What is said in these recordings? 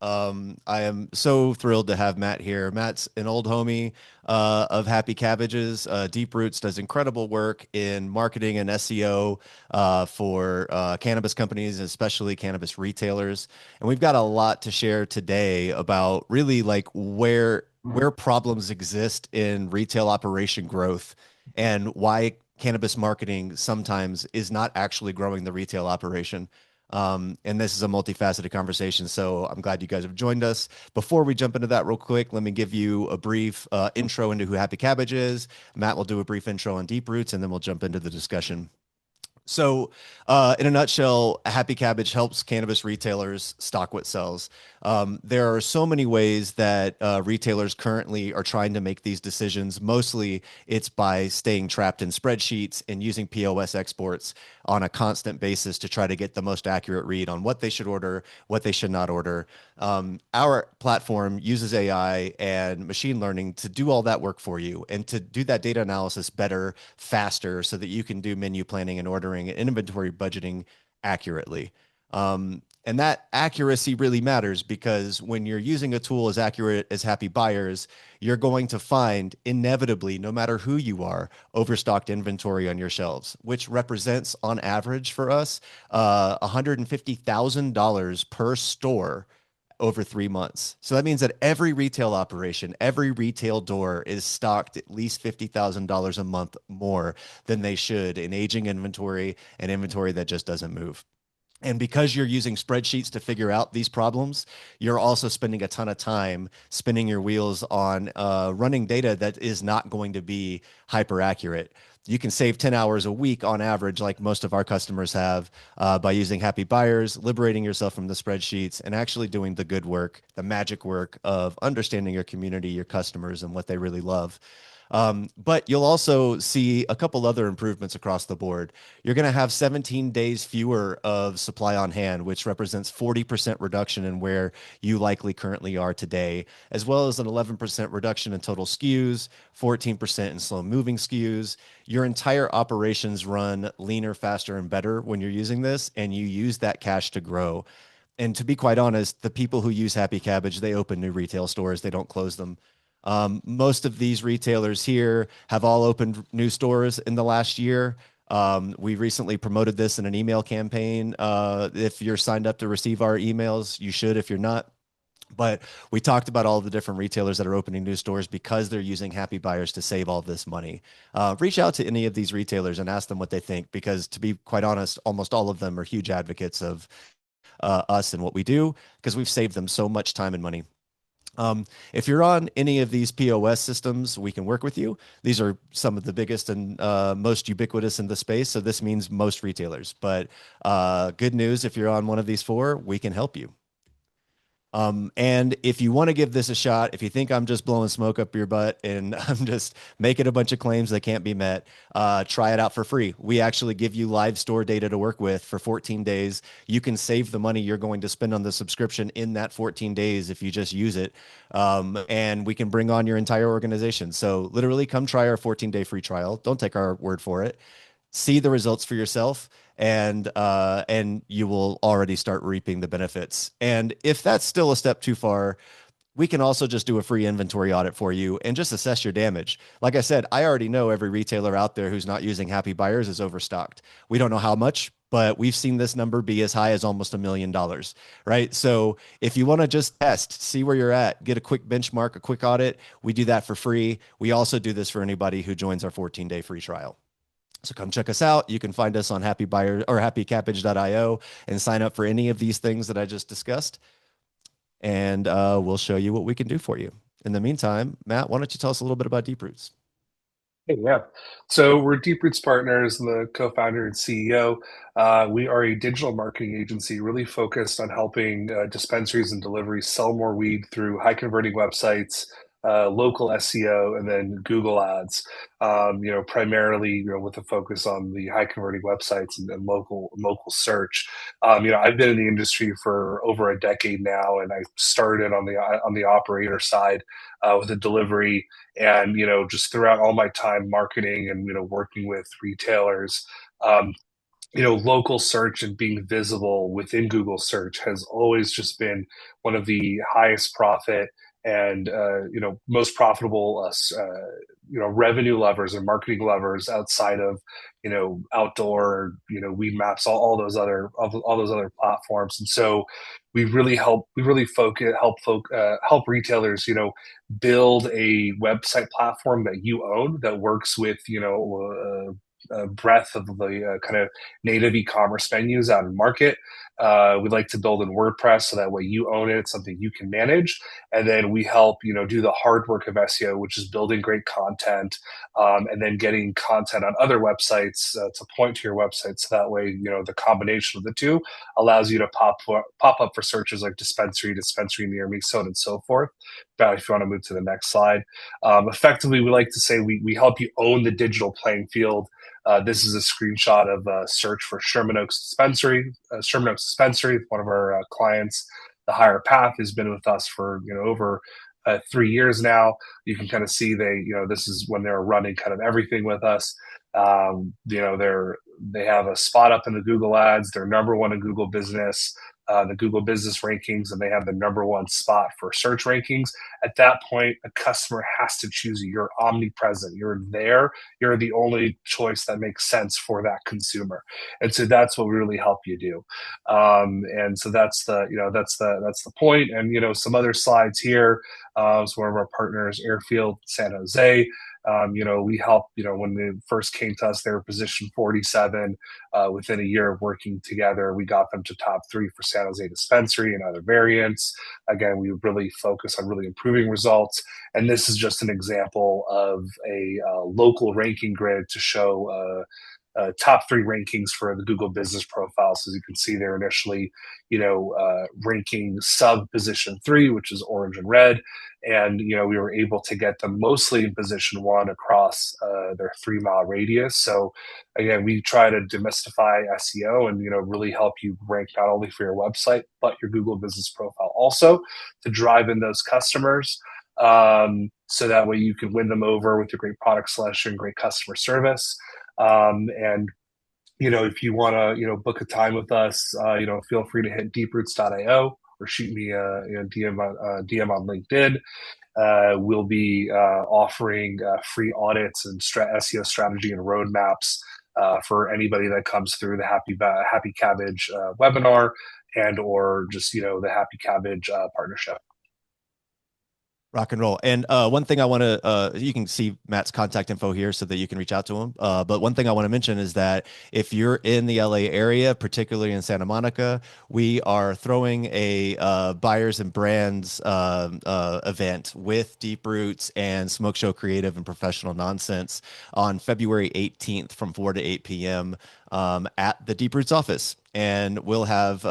I am so thrilled to have Matt here. Matt's an old homie of Happy Cabbages. Deeproots does incredible work in marketing and SEO for cannabis companies, especially cannabis retailers. And we've got a lot to share today about really like where problems exist in retail operation growth and why cannabis marketing sometimes is not actually growing the retail operation. And this is a multifaceted conversation, so I'm glad you guys have joined us. Before we jump into that real quick, let me give you a brief intro into who Happy Cabbage is. Matt will do a brief intro on Deep Roots, and then we'll jump into the discussion. So, in a nutshell, Happy Cabbage helps cannabis retailers stock what sells. There are so many ways that retailers currently are trying to make these decisions. Mostly, it's by staying trapped in spreadsheets and using POS exports on a constant basis to try to get the most accurate read on what they should order, what they should not order. Our platform uses AI and machine learning to do all that work for you and to do that data analysis better, faster, so that you can do menu planning and ordering and inventory budgeting accurately. And that accuracy really matters because when you're using a tool as accurate as Happy Buyers, you're going to find inevitably, no matter who you are, overstocked inventory on your shelves, which represents on average for us $150,000 per store over 3 months. So that means that every retail operation, every retail door is stocked at least $50,000 a month more than they should in aging inventory and inventory that just doesn't move. And because you're using spreadsheets to figure out these problems, you're also spending a ton of time spinning your wheels on running data that is not going to be hyper accurate. You can save 10 hours a week on average, like most of our customers have, by using Happy Buyers, liberating yourself from the spreadsheets, and actually doing the good work, the magic work of understanding your community, your customers, and what they really love. But you'll also see a couple other improvements across the board. You're going to have 17 days fewer of supply on hand, which represents 40% reduction in where you likely currently are today, as well as an 11% reduction in total SKUs, 14% in slow moving SKUs. Your entire operations run leaner, faster, and better when you're using this, and you use that cash to grow. And to be quite honest, the people who use Happy Cabbage, they open new retail stores, they don't close them. Most of these retailers here have all opened new stores in the last year. We recently promoted this in an email campaign. If you're signed up to receive our emails, you should. If you're not, but we talked about all the different retailers that are opening new stores because they're using Happy Buyers to save all this money. Reach out to any of these retailers and ask them what they think, because to be quite honest, almost all of them are huge advocates of us and what we do because we've saved them so much time and money. If you're on any of these POS systems, we can work with you. These are some of the biggest and most ubiquitous in the space. So this means most retailers. But good news, if you're on one of these four, we can help you. And if you want to give this a shot, if you think I'm just blowing smoke up your butt and I'm just making a bunch of claims that can't be met, try it out for free. We actually give you live store data to work with for 14 days. You can save the money you're going to spend on the subscription in that 14 days if you just use it. And we can bring on your entire organization. So literally come try our 14-day free trial. Don't take our word for it. See the results for yourself, and you will already start reaping the benefits. And if that's still a step too far, we can also just do a free inventory audit for you and just assess your damage. Like I said, I already know every retailer out there who's not using Happy Buyers is overstocked. We don't know how much, but we've seen this number be as high as almost $1 million, right? So if you want to just test, see where you're at, get a quick benchmark, a quick audit, we do that for free. We also do this for anybody who joins our 14-day free trial. So come check us out. You can find us on Happy Buyer or happycabbage.io and sign up for any of these things that I just discussed. And we'll show you what we can do for you. In the meantime, Matt, why don't you tell us a little bit about Deeproots? Hey, yeah. So we're Deeproots Partners, the co-founder and CEO. We are a digital marketing agency really focused on helping dispensaries and deliveries sell more weed through high converting websites, local SEO, and then Google Ads. Primarily, with a focus on the high converting websites and local search. I've been in the industry for over a decade now, and I started on the operator side with a delivery, and just throughout all my time marketing and working with retailers, um, local search and being visible within Google search has always just been one of the highest profit and most profitable revenue levers and marketing levers outside of outdoor weed maps, all those other platforms. And so we really focus help retailers build a website platform that you own that works with breadth of the kind of native e-commerce venues out in market. We like to build in WordPress so that way you own it. It's something you can manage. And then we help, do the hard work of SEO, which is building great content, and then getting content on other websites to point to your website. So that way, the combination of the two allows you to pop up for searches like dispensary near me, so on and so forth. But if you want to move to the next slide, effectively, we like to say we help you own the digital playing field. This is a screenshot of a search for Sherman Oaks Dispensary. Sherman Oaks Dispensary, one of our clients, the Higher Path, has been with us for over 3 years now. You can kind of see this is when they're running kind of everything with us. They have a spot up in the Google ads. They're number one in Google Business, the Google Business rankings, and they have the number one spot for search rankings. At that point, a customer has to choose you. You're omnipresent. You're there. You're the only choice that makes sense for that consumer. And so that's what we really help you do. And so that's the point. And some other slides here. It's one of our partners, Airfield San Jose. We helped, when they first came to us, they were position 47. Within a year of working together, we got them to top 3 for San Jose Dispensary and other variants. Again, we really focus on really improving results. And this is just an example of a local ranking grid to show top 3 rankings for the Google Business profiles. So as you can see there initially, ranking sub position 3, which is orange and red. And, we were able to get them mostly in position 1 across their 3-mile radius. So again, we try to demystify SEO and, really help you rank not only for your website, but your Google Business profile also to drive in those customers. So that way you can win them over with your great product selection, great customer service. And if you want to book a time with us, feel free to hit deeproots.io or shoot me a DM on LinkedIn. We'll be offering free audits and SEO strategy and roadmaps for anybody that comes through the Happy Cabbage webinar and or just the Happy Cabbage partnership. Rock and roll. And one thing I want to, you can see Matt's contact info here so that you can reach out to him. But one thing I want to mention is that if you're in the LA area, particularly in Santa Monica, we are throwing a buyers and brands event with Deeproots and Smoke Show Creative and Professional Nonsense on February 18th from 4 to 8 p.m. At the Deeproots office. And we'll have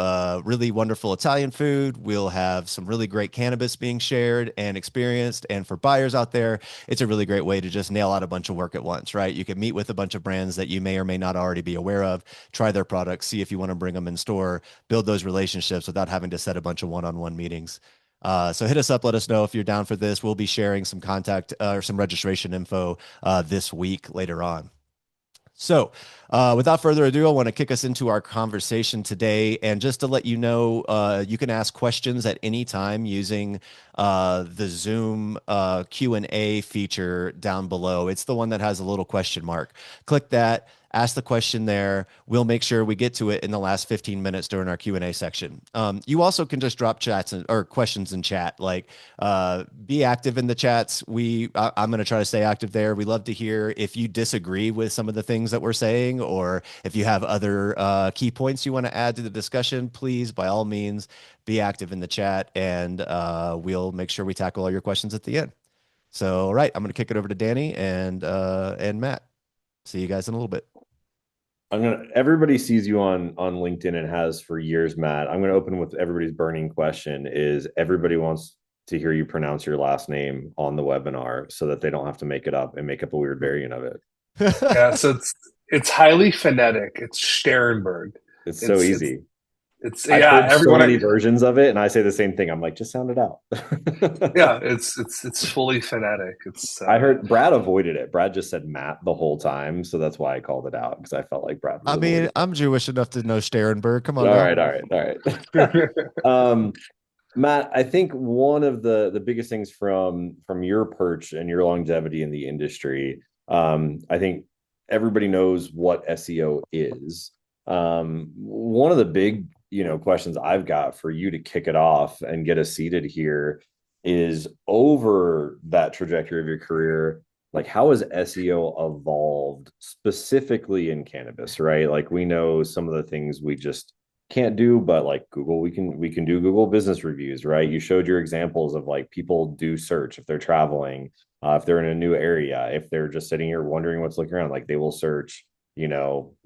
really wonderful Italian food. We'll have some really great cannabis being shared and experienced. And for buyers out there, it's a really great way to just nail out a bunch of work at once, right? You can meet with a bunch of brands that you may or may not already be aware of, try their products, see if you want to bring them in store, build those relationships without having to set a bunch of one-on-one meetings. So hit us up, let us know if you're down for this. We'll be sharing some contact or some registration info this week later on. So without further ado, I want to kick us into our conversation today. And just to let you know, you can ask questions at any time using the Zoom Q&A feature down below. It's the one that has a little question mark. Click that. Ask the question there. We'll make sure we get to it in the last 15 minutes during our Q&A section. You also can just drop chats or questions in chat. Like, be active in the chats. I'm going to try to stay active there. We love to hear if you disagree with some of the things that we're saying, or if you have other key points you want to add to the discussion. Please, by all means, be active in the chat, and we'll make sure we tackle all your questions at the end. So, all right, I'm going to kick it over to Danny and Matt. See you guys in a little bit. Everybody sees you on LinkedIn and has for years, Matt. I'm gonna open with everybody's burning question is everybody wants to hear you pronounce your last name on the webinar so that they don't have to make it up and make up a weird variant of it. Yeah, so it's highly phonetic. It's Shterenberg. It's so easy. It's I've heard so everyone. many versions of it, and I say the same thing. I'm like, just sound it out. Yeah, it's fully phonetic. It's I heard Brad avoided it. Brad just said Matt the whole time, so that's why I called it out because I felt like Brad was I avoiding mean, I'm Jewish enough to know Sterenberg. Come it. on All now. right, all right, all right. Matt, I think one of the biggest things from your perch and your longevity in the industry, I think everybody knows what SEO is. One of the big, questions I've got for you to kick it off and get us seated here is over that trajectory of your career, like how has SEO evolved specifically in cannabis, right? Like we know some of the things we just can't do, but like Google, we can do Google business reviews, right? You showed your examples of like people do search if they're traveling, if they're in a new area, if they're just sitting here wondering what's looking around, like they will search,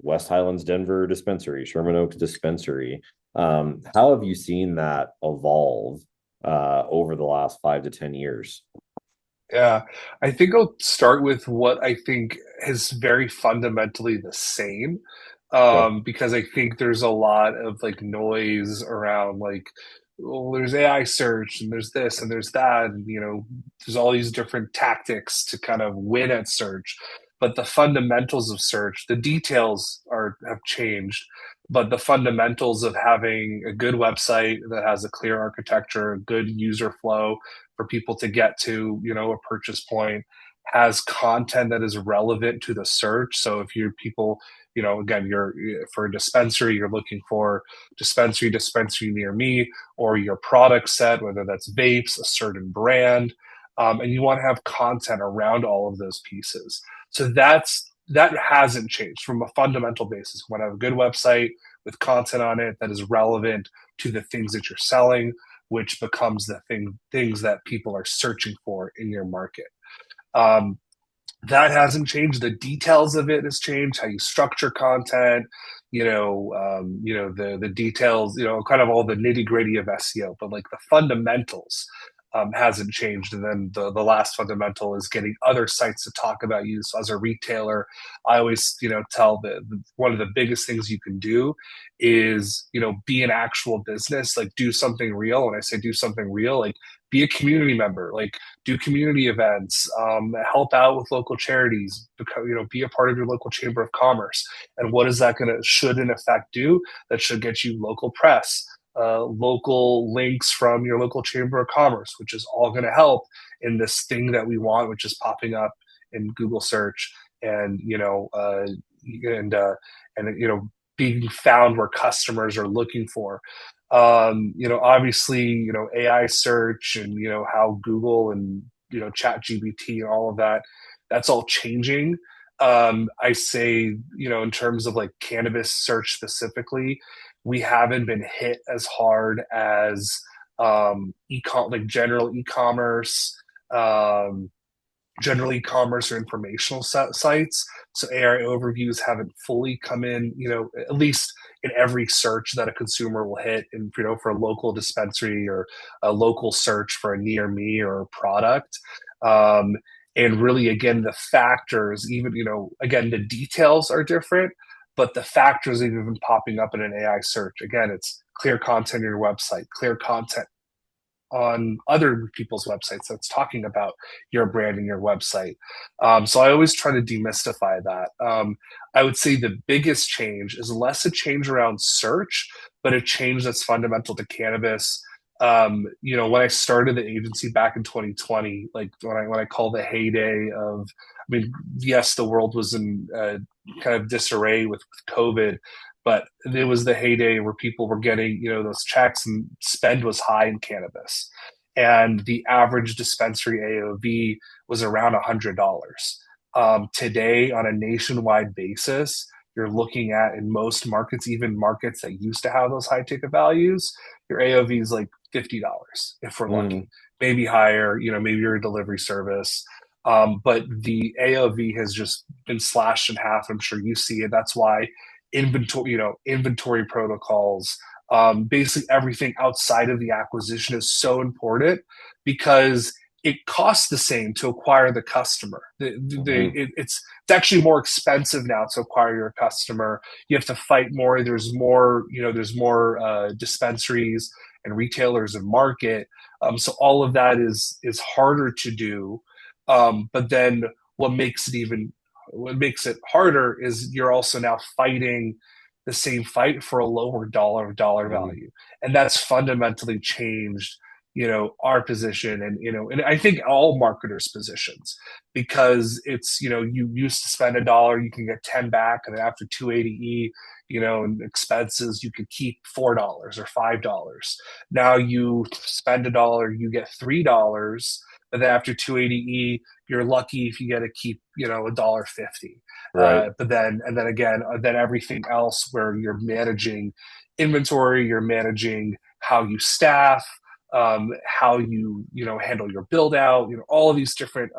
West Highlands, Denver dispensary, Sherman Oaks dispensary. How have you seen that evolve over the last 5 to 10 years? Yeah, I think I'll start with what I think is very fundamentally the same, Okay. because I think there's a lot of like noise around like, well, there's AI search and there's this and there's that, and there's all these different tactics to kind of win at search. But the fundamentals of search, the details have changed, but the fundamentals of having a good website that has a clear architecture, a good user flow for people to get to, a purchase point, has content that is relevant to the search. So if you're people, again, you're for a dispensary, you're looking for dispensary near me, or your product set, whether that's vapes, a certain brand, and you want to have content around all of those pieces. So that hasn't changed from a fundamental basis. You want to have a good website with content on it that is relevant to the things that you're selling, which becomes the things that people are searching for in your market. Um, that hasn't changed. The details of it has changed. How you structure content, the details, kind of all the nitty gritty of SEO. But like the fundamentals hasn't changed. And then the last fundamental is getting other sites to talk about you. So as a retailer, I always tell one of the biggest things you can do is be an actual business, like do something real. When I say do something real, like be a community member, like do community events, help out with local charities, be a part of your local chamber of commerce. And what is that should in effect do? That should get you local press, local links from your local chamber of commerce, which is all going to help in this thing that we want, which is popping up in Google search, and being found where customers are looking for. Obviously, AI search and how Google and Chat GPT and all of that's all changing. I say, in terms of like cannabis search specifically, we haven't been hit as hard as like general e-commerce or informational sites. So AI overviews haven't fully come in, at least in every search that a consumer will hit, and for a local dispensary or a local search for a near me or a product. And really, again, the factors, even again, the details are different, but the factors that have been popping up in an AI search, again, it's clear content on your website, clear content on other people's websites that's talking about your brand and your website. So I always try to demystify that. I would say the biggest change is less a change around search, but a change that's fundamental to cannabis. When I started the agency back in 2020, like when I call the heyday of, I mean, yes, the world was in kind of disarray with COVID, but it was the heyday where people were getting, those checks, and spend was high in cannabis. And the average dispensary AOV was around $100. Today, on a nationwide basis, you're looking at, in most markets, even markets that used to have those high ticket values, your AOV is like $50 if we're lucky, maybe higher, maybe you're a delivery service. But the AOV has just been slashed in half. I'm sure you see it. That's why inventory protocols, basically everything outside of the acquisition is so important, because it costs the same to acquire the customer. Mm-hmm. It's actually more expensive now to acquire your customer. You have to fight more. There's more, there's more dispensaries and retailers in market. So all of that is harder to do. But then what makes it harder is you're also now fighting the same fight for a lower dollar Mm-hmm. value, and that's fundamentally changed our position, and I think all marketers positions, because it's, you used to spend $1, you can get 10 back, and then after 280E, and expenses, you could keep $4 or $5. Now you spend $1, you get $3, but then after 280E, you're lucky if you get to keep $1.50. Right. But then, and then again, then everything else where you're managing inventory, you're managing how you staff, how you handle your build out, all these different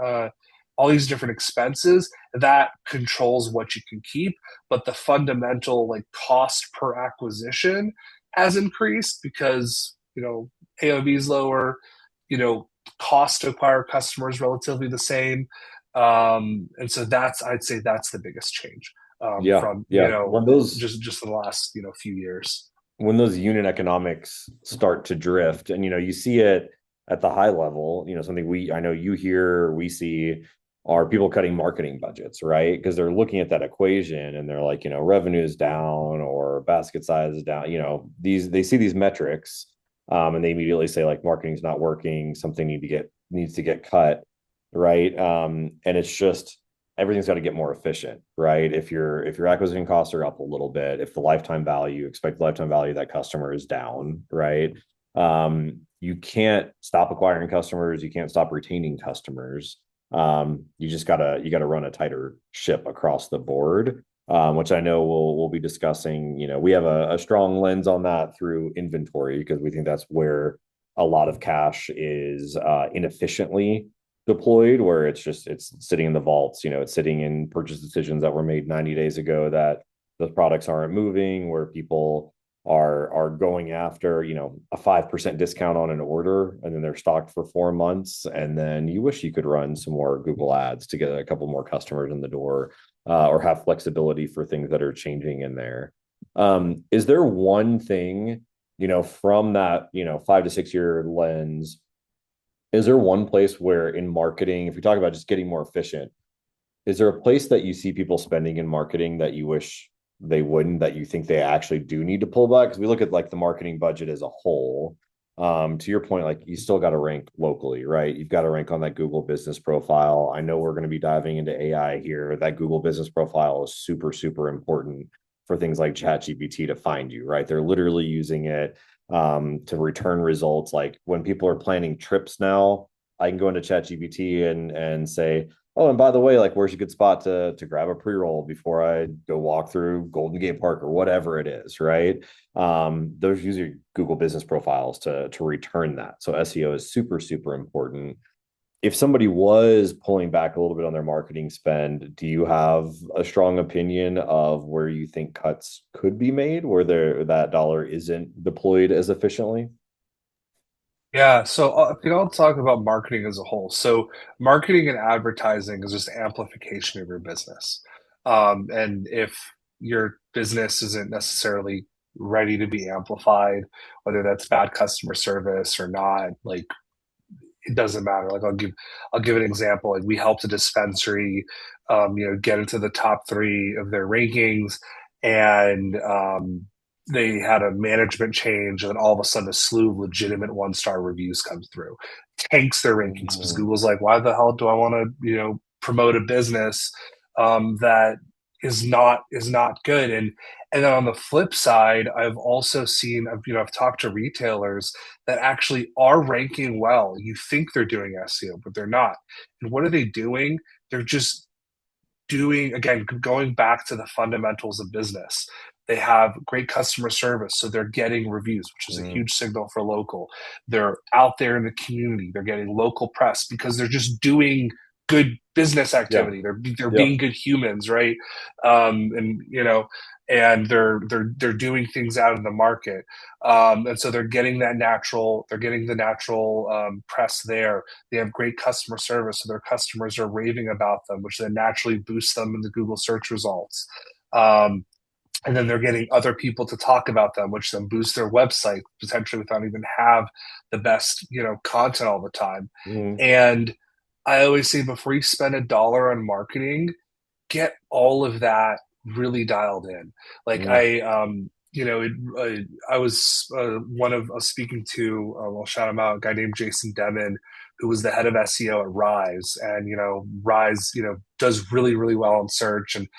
expenses that controls what you can keep. But the fundamental like cost per acquisition has increased because AOV is lower, cost to acquire customers relatively the same, and so I'd say that's the biggest change, Yeah. from Yeah. When those just in the last few years. when those unit economics start to drift, and you see it at the high level, something I know you hear, we see, are people cutting marketing budgets, right? Because they're looking at that equation and they're like, revenue is down or basket size is down. They see these metrics, and they immediately say like marketing's not working, something needs to get cut, right? And it's just everything's got to get more efficient, right? If your acquisition costs are up a little bit, if the expected lifetime value of that customer is down, right? You can't stop acquiring customers, you can't stop retaining customers. You just gotta run a tighter ship across the board, which I know we'll be discussing. We have a strong lens on that through inventory, because we think that's where a lot of cash is inefficiently deployed, where it's sitting in the vaults. It's sitting in purchase decisions that were made 90 days ago that those products aren't moving, where people are going after a 5% discount on an order, and then they're stocked for 4 months, and then you wish you could run some more Google ads to get a couple more customers in the door, or have flexibility for things that are changing in there. Is there one thing, from that 5 to 6 year lens, is there one place where in marketing, if we talk about just getting more efficient, is there a place that you see people spending in marketing that you wish they wouldn't, that you think they actually do need to pull back? Because we look at like the marketing budget as a whole. To your point, like you still got to rank locally, right? You've got to rank on that Google business profile. I know we're going to be diving into AI here. That Google business profile is super, super important for things like ChatGPT to find you, right? They're literally using it to return results. Like when people are planning trips now, I can go into ChatGPT and say, oh, and by the way, like, where's a good spot to grab a pre-roll before I go walk through Golden Gate Park or whatever it is, right? Those use your Google business profiles to return that. So SEO is super, super important. If somebody was pulling back a little bit on their marketing spend, do you have a strong opinion of where you think cuts could be made, where that dollar isn't deployed as efficiently? Yeah, so I'll talk about marketing as a whole. So marketing and advertising is just amplification of your business. And if your business isn't necessarily ready to be amplified, whether that's bad customer service or not, like it doesn't matter. Like I'll give an example. Like we helped a dispensary, get into the top 3 of their rankings, and they had a management change, and then all of a sudden a slew of legitimate 1-star reviews comes through, tanks their rankings because Google's like, why the hell do I want to promote a business that is not good? And then on the flip side, I've also seen, I've talked to retailers that actually are ranking well. You think they're doing SEO, but they're not. And what are they doing? They're just doing, again, going back to the fundamentals of business. They have great customer service, so they're getting reviews, which is a huge signal for local. They're out there in the community. They're getting local press because they're just doing good business activity. They're being good humans, right? And and they're doing things out in the market, and so they're getting the natural press there. They have great customer service, so their customers are raving about them, which then naturally boosts them in the Google search results. And then they're getting other people to talk about them, which then boosts their website potentially without even have the best content all the time. And I always say, before you spend $1 on marketing, get all of that really dialed in. Like I was speaking to, I'll shout him out, a guy named Jason Demon, who was the head of SEO at Rise, and Rise does really, really well in search, and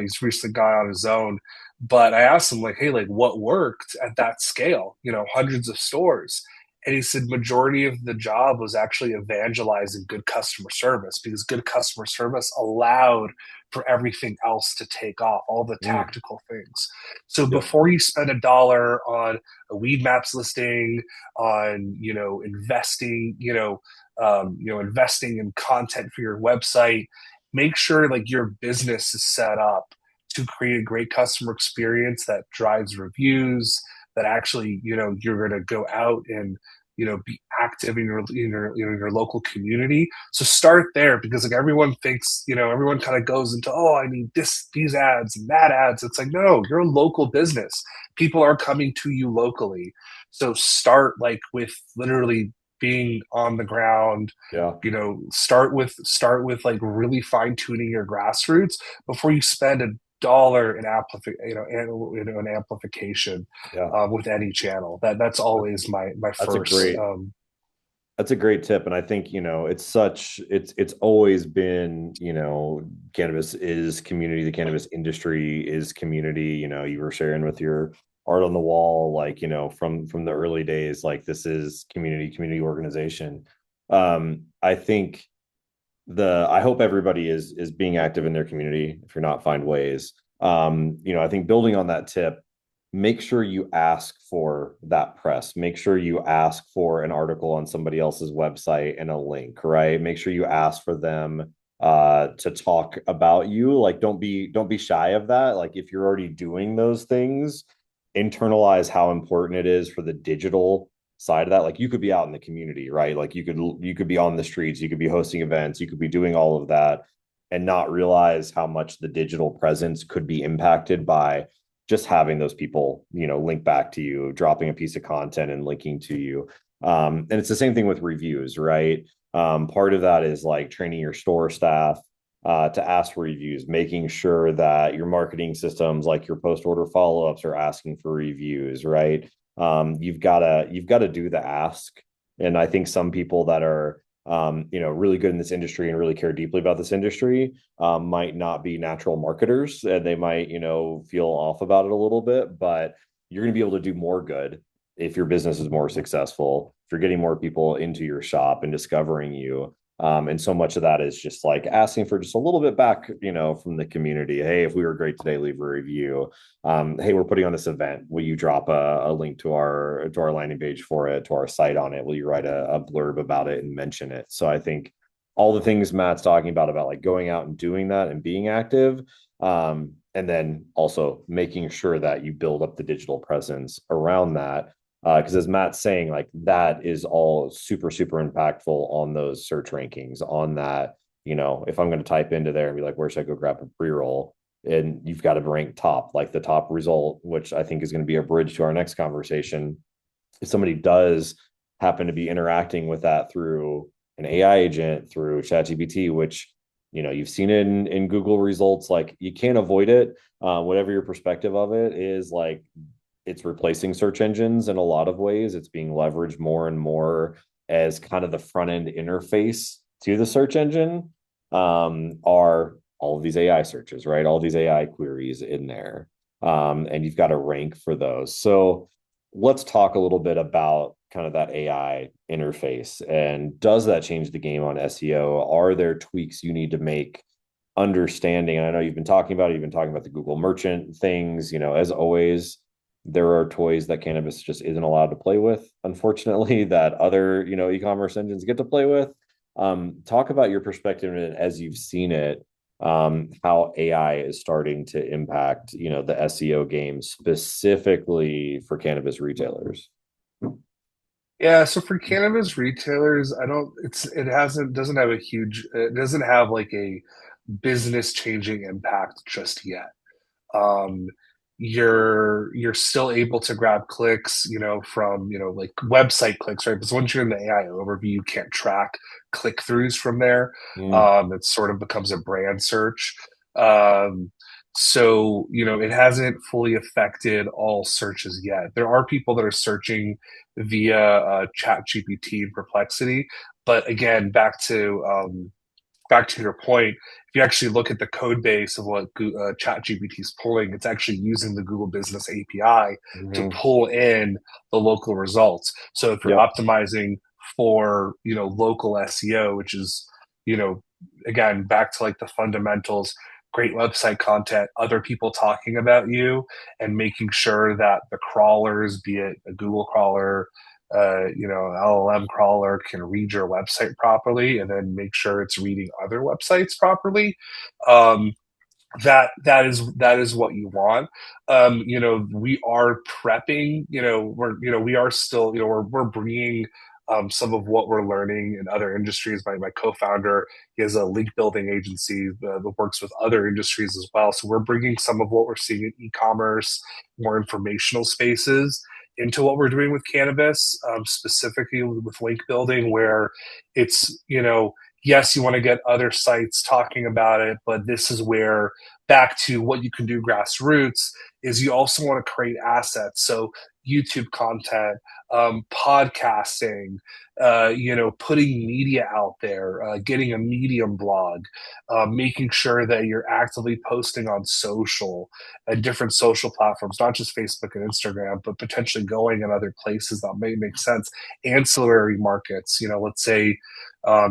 he's recently gone on his own. But I asked him, like, hey, like, what worked at that scale? Hundreds of stores. And he said majority of the job was actually evangelizing good customer service, because good customer service allowed for everything else to take off, all the tactical things. So before you spend $1 on a weed maps listing, on investing, investing in content for your website, make sure like your business is set up to create a great customer experience that drives reviews, that actually, you're going to go out and, be active in your local community. So start there, because like everyone thinks, everyone kind of goes into, oh, I need these ads and that ads. It's like, no, you're a local business. People are coming to you locally. So start like with literally being on the ground. Start with like really fine tuning your grassroots before you spend $1 in an amplification with any channel. That's always my first. That's a great tip, and I think it's always been cannabis is community. The cannabis industry is community. You were sharing with your art on the wall, like from the early days, like this is community organization. I think I hope everybody is being active in their community. If you're not, find ways. I think building on that tip, make sure you ask for that press. Make sure you ask for an article on somebody else's website and a link, right? Make sure you ask for them to talk about you. Like, don't be shy of that. Like, if you're already doing those things, internalize how important it is for the digital side of that. Like, you could be out in the community, right? Like you could be on the streets, you could be hosting events, you could be doing all of that and not realize how much the digital presence could be impacted by just having those people, link back to you, dropping a piece of content and linking to you. And it's the same thing with reviews, right? Part of that is like training your store staff to ask for reviews, making sure that your marketing systems, like your post-order follow-ups, are asking for reviews, right? You've got to do the ask. And I think some people that are really good in this industry and really care deeply about this industry might not be natural marketers, and they might feel off about it a little bit, but you're going to be able to do more good if your business is more successful, if you're getting more people into your shop and discovering you. And so much of that is just like asking for just a little bit back, from the community. Hey, if we were great today, leave a review. Hey, we're putting on this event. Will you drop a link to our landing page for it, to our site on it? Will you write a blurb about it and mention it? So I think all the things Matt's talking about like going out and doing that and being active, and then also making sure that you build up the digital presence around that. Because as Matt's saying, like that is all super, super impactful on those search rankings, on that, if I'm going to type into there and be like, where should I go grab a pre-roll? And you've got to rank top, like the top result, which I think is going to be a bridge to our next conversation. If somebody does happen to be interacting with that through an AI agent, through ChatGPT, which, you've seen it in Google results, like you can't avoid it. Whatever your perspective of it is, like, it's replacing search engines in a lot of ways. It's being leveraged more and more as kind of the front end interface to the search engine, are all of these AI searches, right? All these AI queries in there. And you've got to rank for those. So let's talk a little bit about kind of that AI interface. And does that change the game on SEO? Are there tweaks you need to make? Understanding, and I know you've been talking about the Google merchant things, as always, there are toys that cannabis just isn't allowed to play with, unfortunately, that other, e-commerce engines get to play with. Talk about your perspective and as you've seen it, how AI is starting to impact, the SEO game specifically for cannabis retailers. Yeah, so for cannabis retailers, it doesn't have like a business changing impact just yet. um, you're still able to grab clicks, from like website clicks, right? Because once you're in the AI overview, you can't track click throughs from there. Mm, It sort of becomes a brand search. Um, so it hasn't fully affected all searches yet. There are people that are searching via Chat GPT and Perplexity, but again, back to your point, if you actually look at the code base of what ChatGPT is pulling, it's actually using the Google Business API to mhm. pull in the local results. So if you're Yep. optimizing for local SEO, which is you know again back to like the fundamentals, great website content, other people talking about you, and making sure that the crawlers, be it a Google crawler, LLM crawler, can read your website properly and then make sure it's reading other websites properly. Um, that is what you want. We are prepping. We are still. We're bringing some of what we're learning in other industries. My co-founder, he has a link building agency that works with other industries as well. So we're bringing some of what we're seeing in e-commerce, more informational spaces, into what we're doing with cannabis, specifically with link building, where it's yes, you want to get other sites talking about it, but this is where, back to what you can do grassroots, is you also want to create assets. So YouTube content, podcasting, putting media out there, getting a Medium blog, making sure that you're actively posting on social and different social platforms, not just Facebook and Instagram, but potentially going in other places that may make sense. Ancillary markets, let's say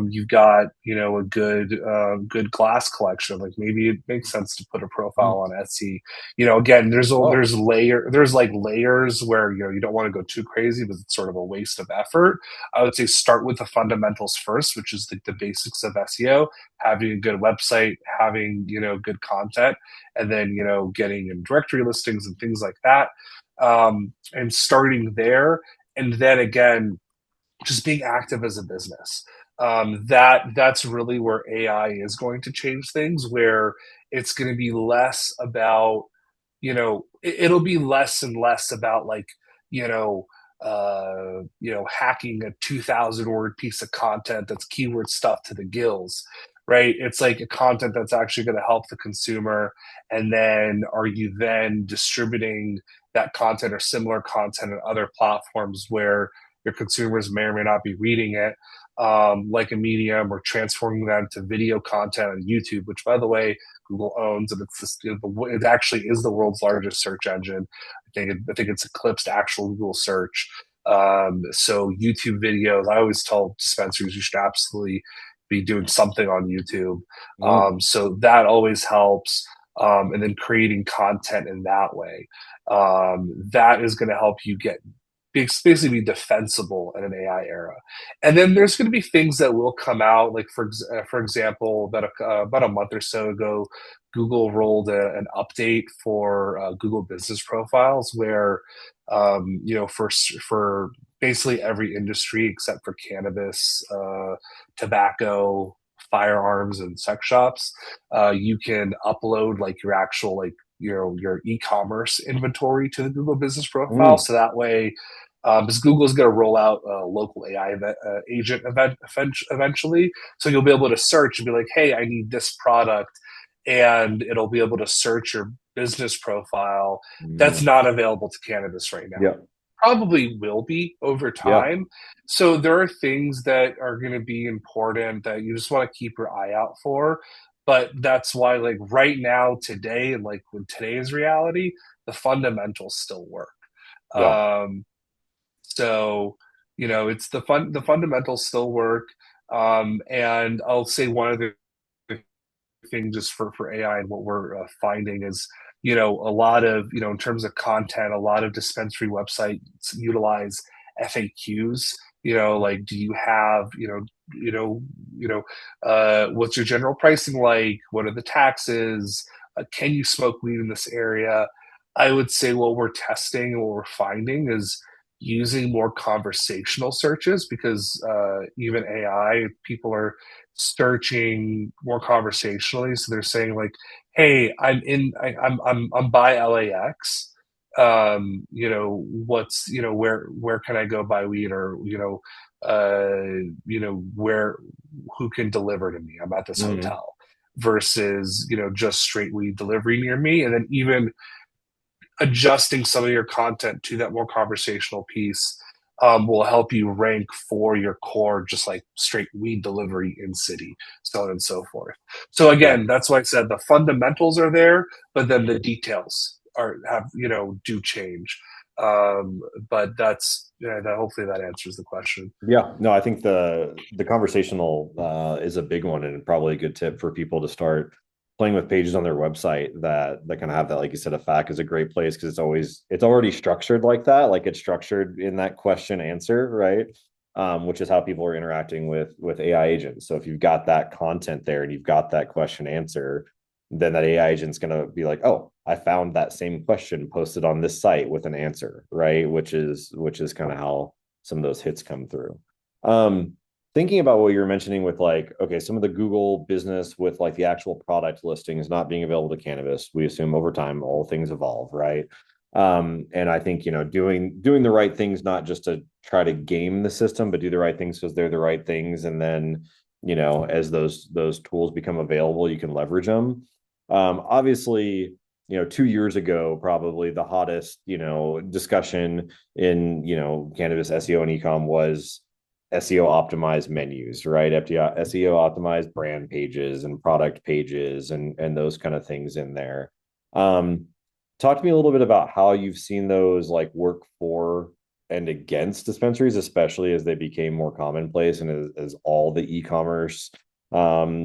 you've got a good glass collection. Like maybe it makes sense to put a profile Mm. on Etsy. Again, Oh, there's like layers where you don't want to go too crazy, but it's sort of a waste of effort. I would say start with the fundamentals first, which is the basics of SEO, having a good website, having good content, and then getting in directory listings and things like that, and starting there, and then again just being active as a business. That's really where AI is going to change things, where it's going to be less about, it'll be less and less about like, you know, hacking a 2,000 word piece of content that's keyword stuff to the gills, right? It's like a content that's actually going to help the consumer. And then are you then distributing that content or similar content on other platforms where your consumers may or may not be reading it, like a Medium, or transforming that into video content on YouTube, which, by the way, Google owns, and it actually is the world's largest search engine. I think it's eclipsed actual Google search. So YouTube videos, I always tell dispensaries you should absolutely be doing something on YouTube. mm, So that always helps. And then creating content in that way. That is going to help you basically be defensible in an AI era. And then there's going to be things that will come out, like for example, about a month or so ago, Google rolled an update for Google Business Profiles, where for basically every industry except for cannabis, tobacco, firearms, and sex shops, you can upload like your actual like your e-commerce inventory to the Google Business Profile. mm. So that way, because Google is going to roll out a local AI agent event eventually, so you'll be able to search and be like, "Hey, I need this product," and it'll be able to search your business profile. That's Mm. not available to cannabis right now. Yeah, Probably will be over yeah, time. So there are things that are going to be important that you just want to keep your eye out for. But that's why, like right now, today, and like with today's reality, the fundamentals still work. yeah. Um, so it's the fundamentals still work. And I'll say one other thing just for AI, and what we're finding is, a lot of, in terms of content, a lot of dispensary websites utilize FAQs. Like, do you have, what's your general pricing like? What are the taxes? Can you smoke weed in this area? I would say what we're testing and what we're finding is using more conversational searches, because even AI, people are searching more conversationally. So they're saying like, "Hey, I'm by LAX. What's where can I go buy weed, or where who can deliver to me? I'm at this Mhm. hotel." Versus just straight weed delivery near me, and then even adjusting some of your content to that more conversational piece will help you rank for your core, just like straight weed delivery in city, so on and so forth. So Yeah. again, that's why I said the fundamentals are there, but then the details do change. But that's that hopefully that answers the question. Yeah, no, I think the conversational is a big one, and probably a good tip for people to start playing with pages on their website that kind of have that, like you said, a FAQ is a great place because it's already structured like that, like it's structured in that question answer, right? Which is how people are interacting with AI agents. So if you've got that content there and you've got that question answer, then that AI agent's going to be like, oh, I found that same question posted on this site with an answer, right? Which is kind of how some of those hits come through. Thinking about what you're mentioning with like, okay, some of the Google business with like the actual product listings not being available to cannabis, we assume over time all things evolve, right? And I think doing the right things, not just to try to game the system, but do the right things because they're the right things, and then as those tools become available, you can leverage them. Obviously, 2 years ago, probably the hottest, discussion in, cannabis SEO and ecom was SEO optimized menus, right? SEO optimized brand pages and product pages and those kind of things in there. Talk to me a little bit about how you've seen those like work for and against dispensaries, especially as they became more commonplace and as all the e-commerce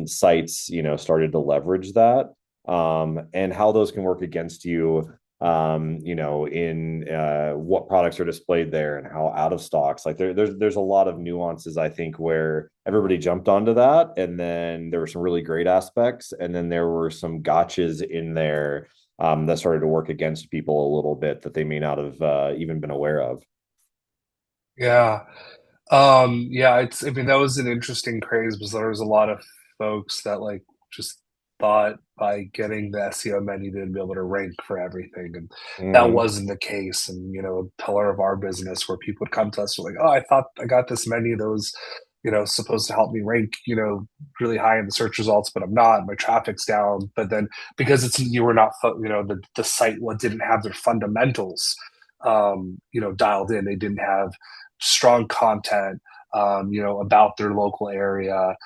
sites, started to leverage that, and how those can work against you, in what products are displayed there and how out of stocks. Like there's a lot of nuances, I think, where everybody jumped onto that, and then there were some really great aspects, and then there were some gotchas in there that started to work against people a little bit that they may not have even been aware of. Yeah. Yeah, I mean, that was an interesting craze because there was a lot of folks that like just thought by getting the SEO menu they'd be able to rank for everything. And that Mm-hmm. wasn't the case. And, a pillar of our business where people would come to us like, oh, I thought I got this menu that was, supposed to help me rank, really high in the search results, but I'm not. My traffic's down. But then because you were not, the site didn't have their fundamentals, dialed in. They didn't have strong content, about their local area.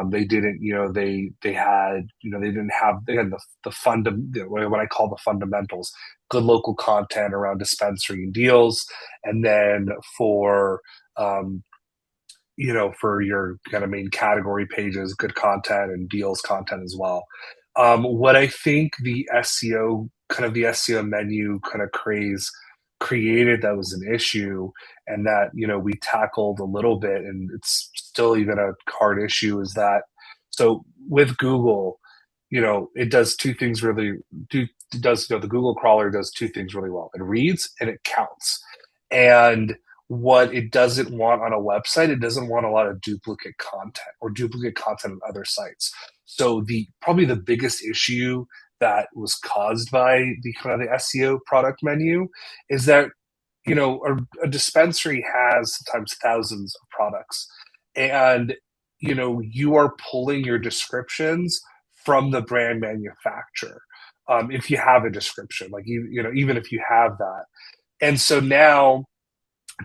They didn't, they had, they had the what I call the fundamentals, good local content around dispensary and deals. And then for your kind of main category pages, good content and deals content as well. What I think the SEO menu kind of craze created that was an issue, and that we tackled a little bit, and it's still even a hard issue, is that so with Google, it does two things really do it does the Google crawler does two things really well. It reads and it counts. And what it doesn't want on a website, it doesn't want a lot of duplicate content or duplicate content on other sites. So probably the biggest issue that was caused by the kind of the SEO product menu is that a dispensary has sometimes thousands of products, and you are pulling your descriptions from the brand manufacturer, if you have a description, like even if you have that. And so now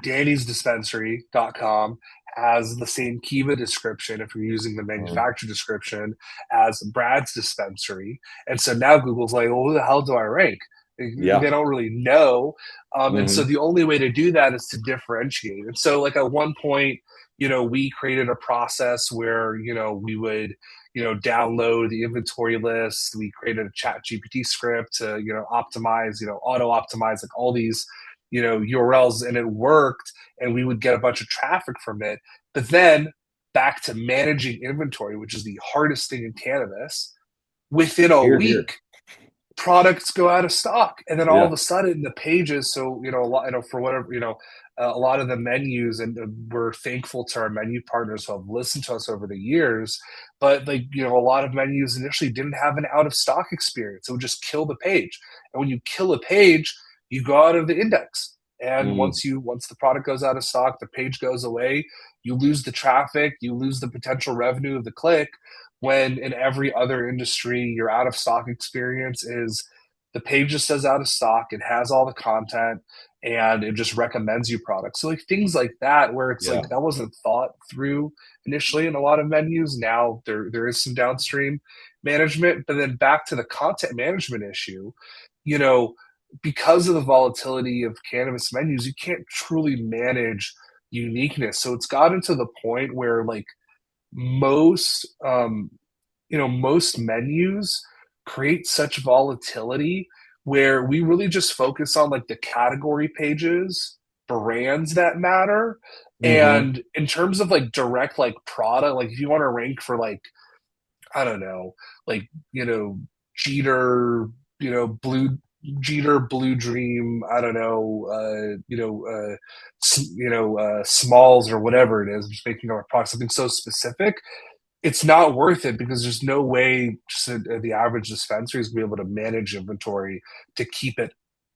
Danny'sDispensary.com has the same Kiva description if you're using the Mm-hmm. manufacturer description as Brad's dispensary. And so now Google's like, well, who the hell do I rank? They Yeah. don't really know. And so Mm-hmm. the only way to do that is to differentiate. And so, like, at one point, we created a process where, we would, download the inventory list. We created a chat GPT script to, optimize, auto optimize like all these, URLs, and it worked, and we would get a bunch of traffic from it. But then back to managing inventory, which is the hardest thing in cannabis, within a Here, here. week, products go out of stock, and then all of Yeah. a sudden the pages, so a lot, for whatever, a lot of the menus, and we're thankful to our menu partners who have listened to us over the years, but like, a lot of menus initially didn't have an out of stock experience. It would just kill the page, and when you kill a page, you go out of the index. And once the product goes out of stock, the page goes away, you lose the traffic, you lose the potential revenue of the click. When in every other industry, your out of stock experience is the page just says out of stock, it has all the content, and it just recommends you products. So like things like that, where it's like that wasn't thought through initially in a lot of menus. Now there is some downstream management, but then back to the content management issue, because of the volatility of cannabis menus, you can't truly manage uniqueness. So it's gotten to the point where like most most menus create such volatility where we really just focus on like the category pages, brands that matter. And in terms of like direct like product, like if you want to rank for like, I don't know, like Jeter, blue Jeter, Blue Dream, I don't know, Smalls or whatever it is, just making our product something so specific, it's not worth it, because there's no way just the average dispensary is going to be able to manage inventory to keep it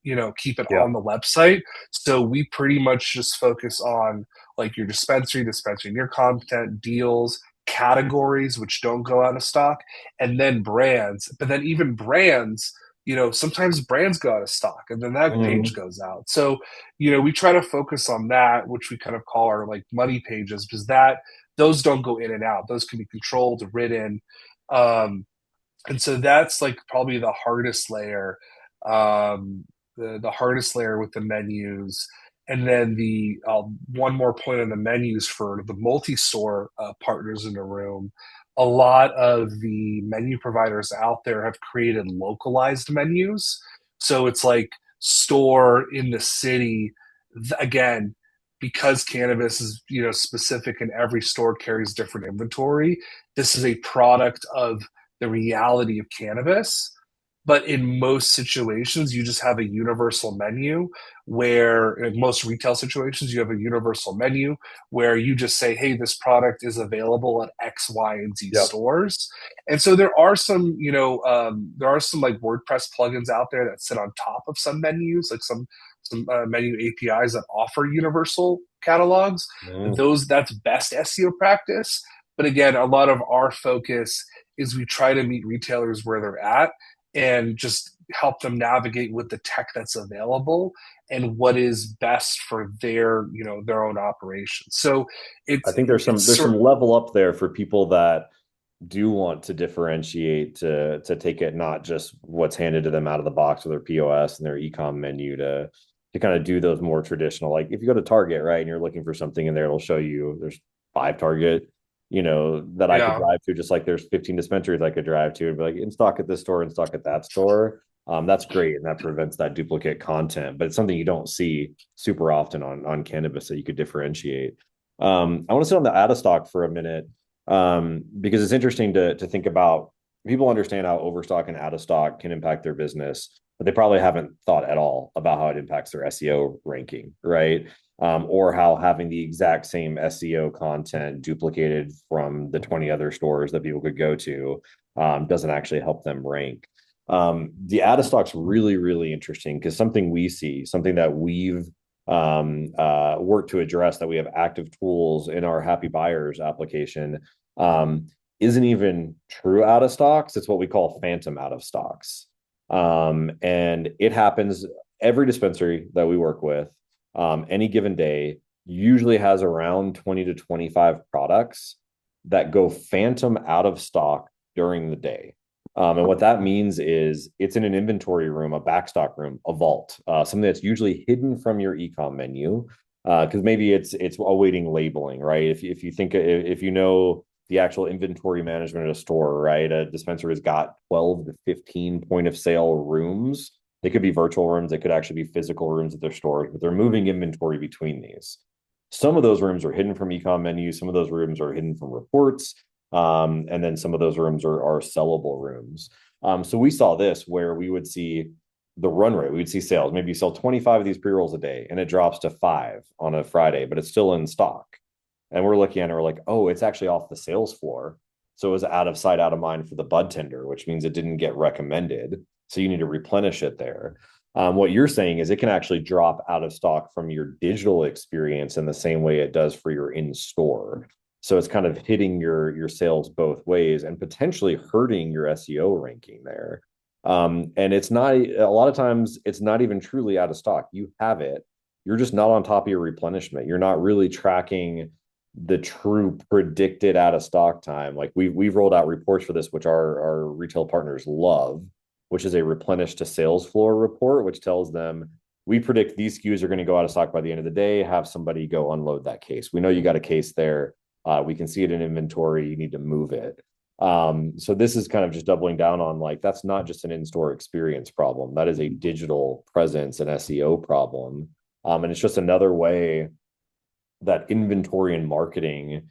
on the website. So we pretty much just focus on like your dispensary near content, deals, categories which don't go out of stock, and then brands. But then even brands, sometimes brands go out of stock, and then that page goes out. So we try to focus on that, which we kind of call our like money pages, because those don't go in and out. Those can be controlled, written. And so that's like probably the hardest layer, the hardest layer with the menus. And then the one more point on the menus for the multi-store partners in the room. A lot of the menu providers out there have created localized menus. So it's like store in the city. Again, because cannabis is specific and every store carries different inventory, this is a product of the reality of cannabis. But in most situations, you just have a universal menu, where in most retail situations, you have a universal menu where you just say, hey, this product is available at X, Y, and Z stores. And so there are some like WordPress plugins out there that sit on top of some menus, like some menu APIs that offer universal catalogs. That's best SEO practice. But again, a lot of our focus is we try to meet retailers where they're at and just help them navigate with the tech that's available and what is best for their own operation. So I think there's some level up there for people that do want to differentiate, to take it not just what's handed to them out of the box with their POS and their e-com menu, to kind of do those more traditional. Like if you go to Target, right, and you're looking for something in there, it'll show you there's 5 Target, that I could drive to, just like there's 15 dispensaries I could drive to and be like, in stock at this store, in stock at that store. That's great, and that prevents that duplicate content, but it's something you don't see super often on cannabis that you could differentiate. I want to sit on the out of stock for a minute, because it's interesting to think about. People understand how overstock and out of stock can impact their business, but they probably haven't thought at all about how it impacts their SEO ranking, right? Or how having the exact same SEO content duplicated from the 20 other stores that people could go to doesn't actually help them rank. The out of stock's really, really interesting, because something that we've worked to address, that we have active tools in our Happy Buyers application, isn't even true out of stocks. It's what we call phantom out of stocks. And it happens every dispensary that we work with. Any given day usually has around 20 to 25 products that go phantom out of stock during the day. And what that means is it's in an inventory room, a backstock room, a vault, something that's usually hidden from your e-com menu, because maybe it's awaiting labeling, right? If you think, if you know the actual inventory management at a store, right? A dispensary has got 12 to 15 point of sale rooms. They could be virtual rooms. They could actually be physical rooms at their stores, but they're moving inventory between these. Some of those rooms are hidden from ecom menus. Some of those rooms are hidden from reports. And then some of those rooms are sellable rooms. So we saw this where we would see the run rate. We would see sales. Maybe you sell 25 of these pre-rolls a day and it drops to 5 on a Friday, but it's still in stock. And we're looking at it, we're like, oh, it's actually off the sales floor. So it was out of sight, out of mind for the bud tender, which means it didn't get recommended. So you need to replenish it there. What you're saying is it can actually drop out of stock from your digital experience in the same way it does for your in-store. So it's kind of hitting your sales both ways and potentially hurting your SEO ranking there. And it's not, a lot of times it's not even truly out of stock. You have it. You're just not on top of your replenishment. You're not really tracking the true predicted out of stock time. Like we've rolled out reports for this, which our retail partners love, which is a replenish to sales floor report, which tells them we predict these SKUs are going to go out of stock by the end of the day. Have somebody go unload that case. We know you got a case there. We can see it in inventory. You need to move it. So this is kind of just doubling down on like, that's not just an in-store experience problem. That is a digital presence and SEO problem. And it's just another way that inventory and marketing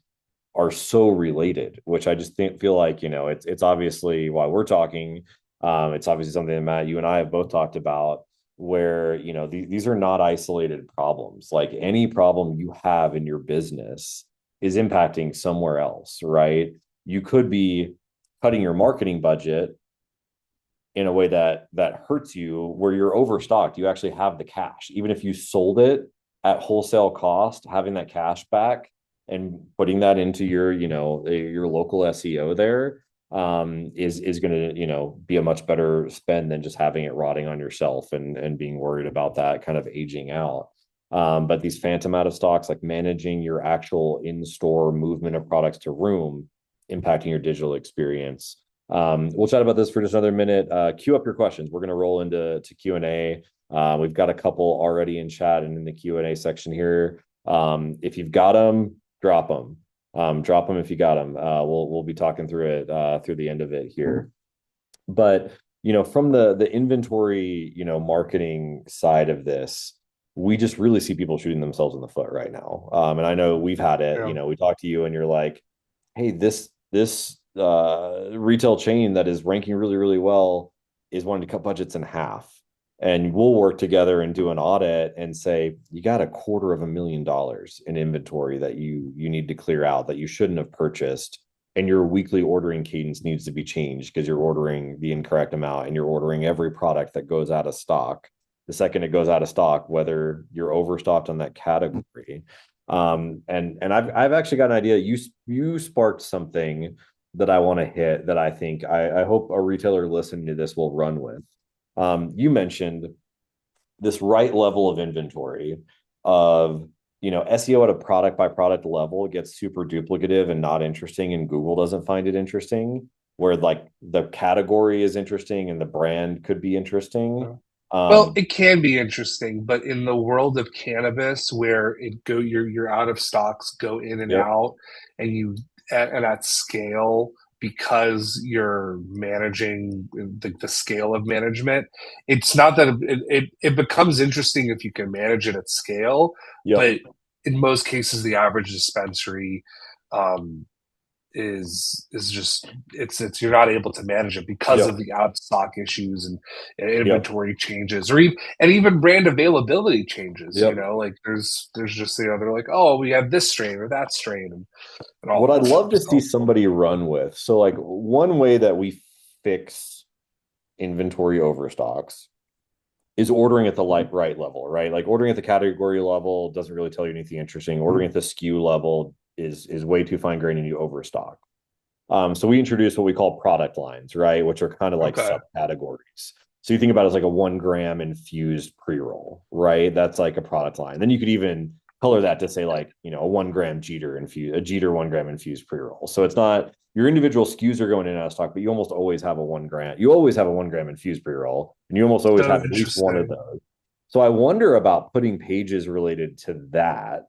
are so related, which I just feel like, it's obviously why we're talking. It's obviously something that Matt, you and I have both talked about where, these are not isolated problems. Like any problem you have in your business is impacting somewhere else, right? You could be cutting your marketing budget in a way that hurts you where you're overstocked. You actually have the cash. Even if you sold it at wholesale cost, having that cash back and putting that into your local SEO there is going to, be a much better spend than just having it rotting on your shelf and being worried about that kind of aging out. But these phantom out of stocks, like managing your actual in-store movement of products to room, impacting your digital experience. We'll chat about this for just another minute. Queue up your questions. We're going to roll into Q&A. We've got a couple already in chat and in the Q&A section here. If you've got them, drop them. Drop them if you got them. We'll be talking through it through the end of it here. But from the inventory marketing side of this, we just really see people shooting themselves in the foot right now. And I know we've had it. Yeah. We talked to you and you're like, hey, this retail chain that is ranking really, really well is wanting to cut budgets in half. And we'll work together and do an audit and say, you got $250,000 in inventory that you need to clear out that you shouldn't have purchased. And your weekly ordering cadence needs to be changed because you're ordering the incorrect amount and you're ordering every product that goes out of stock. The second it goes out of stock, whether you're overstocked on that category. And I've actually got an idea. You sparked something that I want to hit that I think I hope a retailer listening to this will run with. You mentioned this right level of inventory of, SEO at a product by product level gets super duplicative and not interesting, and Google doesn't find it interesting, where like the category is interesting and the brand could be interesting. Well, it can be interesting, but in the world of cannabis, where your out of stocks go in and out, and at scale, because you're managing the scale of management, it's not that it becomes interesting if you can manage it at scale, but in most cases, the average dispensary is just it's you're not able to manage it because of the out of stock issues and inventory changes, or even brand availability changes. Like there's just they're like, oh, we have this strain or that strain, and all. What I'd love to see somebody run with. So like one way that we fix inventory overstocks is ordering at the right level, right? Like ordering at the category level doesn't really tell you anything interesting. Ordering at the SKU level is way too fine grained and you overstock. So we introduced what we call product lines, right? Which are kind of like subcategories. So you think about it as like a 1 gram infused pre-roll, right? That's like a product line. Then you could even color that to say like, a 1 gram Jeter 1 gram infused pre-roll. So it's not your individual SKUs are going in and out of stock, but you almost always have a 1 gram. You always have a 1 gram infused pre-roll, and you almost always have at least one of those. So I wonder about putting pages related to that,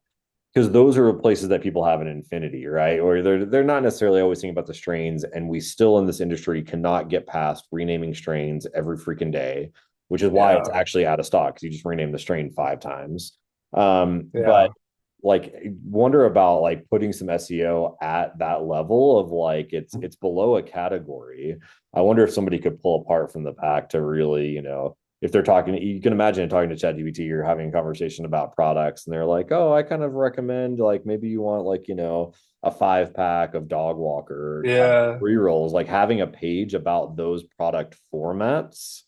because those are places that people have an infinity, right? Or they're not necessarily always thinking about the strains, and we still in this industry cannot get past renaming strains every freaking day, which is why it's actually out of stock, because you just rename the strain 5 times. But like wonder about like putting some SEO at that level of like it's below a category. I wonder if somebody could pull apart from the pack to really, if they're talking, you can imagine talking to ChatGPT, you're having a conversation about products and they're like, oh, I kind of recommend like maybe you want like, a 5-pack of dog walker Yeah. pre-rolls, like having a page about those product formats,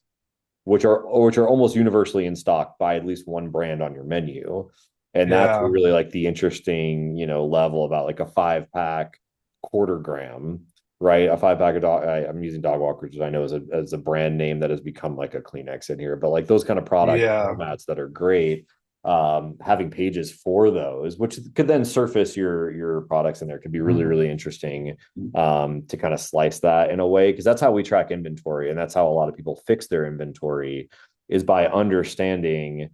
which are almost universally in stock by at least one brand on your menu. And that's Yeah. really like the interesting, level about like a 5-pack quarter gram, right? A 5-pack of dog. I'm using dog walkers, which I know as a brand name that has become like a Kleenex in here, but like those kind of product Yeah. formats that are great. Having pages for those, which could then surface your products in there, could be really, really interesting to kind of slice that in a way, because that's how we track inventory, and that's how a lot of people fix their inventory, is by understanding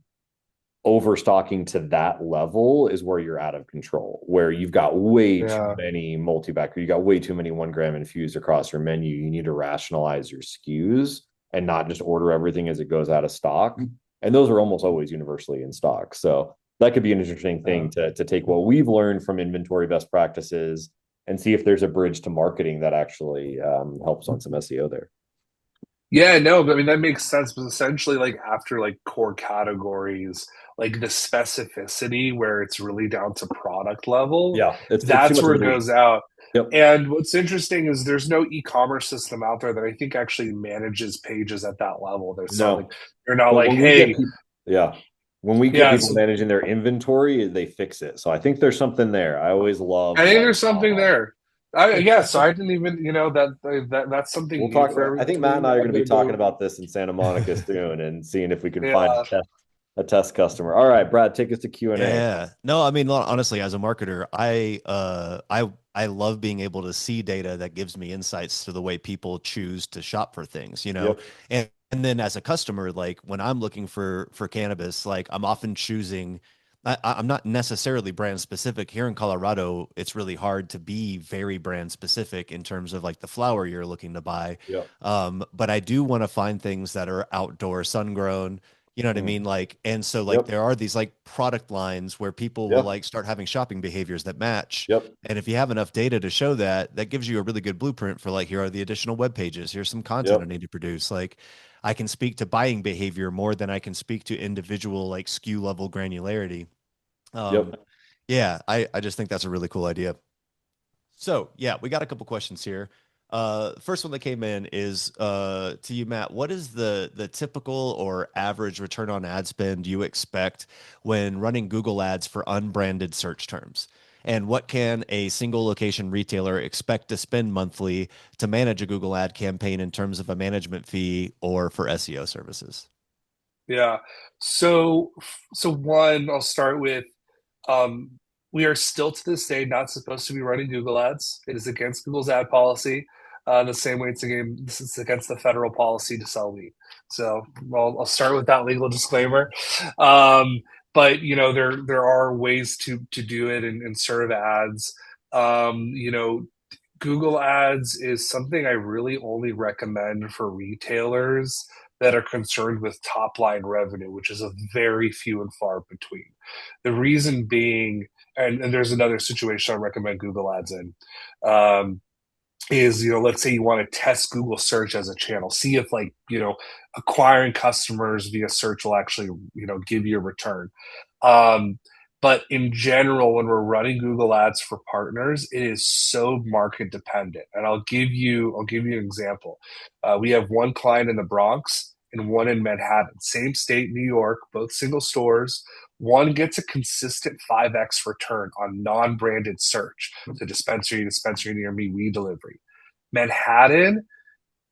overstocking to that level is where you're out of control, where you've got way too Yeah. many multi-pack, you got way too many 1 gram infused across your menu. You need to rationalize your SKUs and not just order everything as it goes out of stock. And those are almost always universally in stock. So that could be an interesting thing to take what we've learned from inventory best practices and see if there's a bridge to marketing that actually helps on some SEO there. Yeah, no, but I mean that makes sense. But essentially, like after like core categories, like the specificity where it's really down to product level, Yeah, it's too that's much of where a it niche. goes out. Yep. And what's interesting is there's no e-commerce system out there that I think actually manages pages at that level. There's not like No. you're not But like, when we get hey, people, yeah, when we get yeah. people So managing their inventory, they fix it. So I think there's something there. I always love I think like, there's something there. Yeah, so I didn't even, that's something we'll new talk for for, I everyone think to Matt and me. I are I'm going to be gonna talking go. about this in Santa Monica soon and seeing if we can find Yeah, a test customer. All right, Brad, take us to Q&A. Yeah. No, I mean, honestly, as a marketer, I love being able to see data that gives me insights to the way people choose to shop for things, Yep. And then as a customer, like when I'm looking for cannabis, like I'm often choosing I'm not necessarily brand specific. Here in Colorado, it's really hard to be very brand specific in terms of like the flower you're looking to buy. Yep. But I do want to find things that are outdoor, sun grown, you know what I mean? Mm. Like, and so like Yep. there are these like product lines where people will Yep. like start having shopping behaviors that match. Yep. And if you have enough data to show that, that gives you a really good blueprint for like, here are the additional web pages. Here's some content I Yep. need to produce. Like I can speak to buying behavior more than I can speak to individual like SKU level granularity. Um, Yep. yeah, I just think that's a really cool idea. So yeah, we got a couple questions here. First one that came in is to you, Matt. What is the typical or average return on ad spend you expect when running Google ads for unbranded search terms? And what can a single location retailer expect to spend monthly to manage a Google ad campaign in terms of a management fee or for SEO services? yeah. So one, I'll start with Um, we are still to this day not supposed to be running Google ads. It is against Google's ad policy. The same way it's against the federal policy to sell weed. So I'll start with that legal disclaimer. But there are ways to do it and serve ads. Um, you know, Google Ads is something I really only recommend for retailers that are concerned with top line revenue, which is a very few and far between. The reason being, and there's another situation I recommend Google Ads in, um, is let's say you want to test Google search as a channel, see if like acquiring customers via search will actually give you a return. um, but in general, when we're running Google ads for partners, it is so market dependent, and I'll give you an example. We have one client in the Bronx and one in Manhattan, same state, New York, both single stores. One gets a consistent 5x return on non-branded search, so dispensary near me, weed delivery. Manhattan,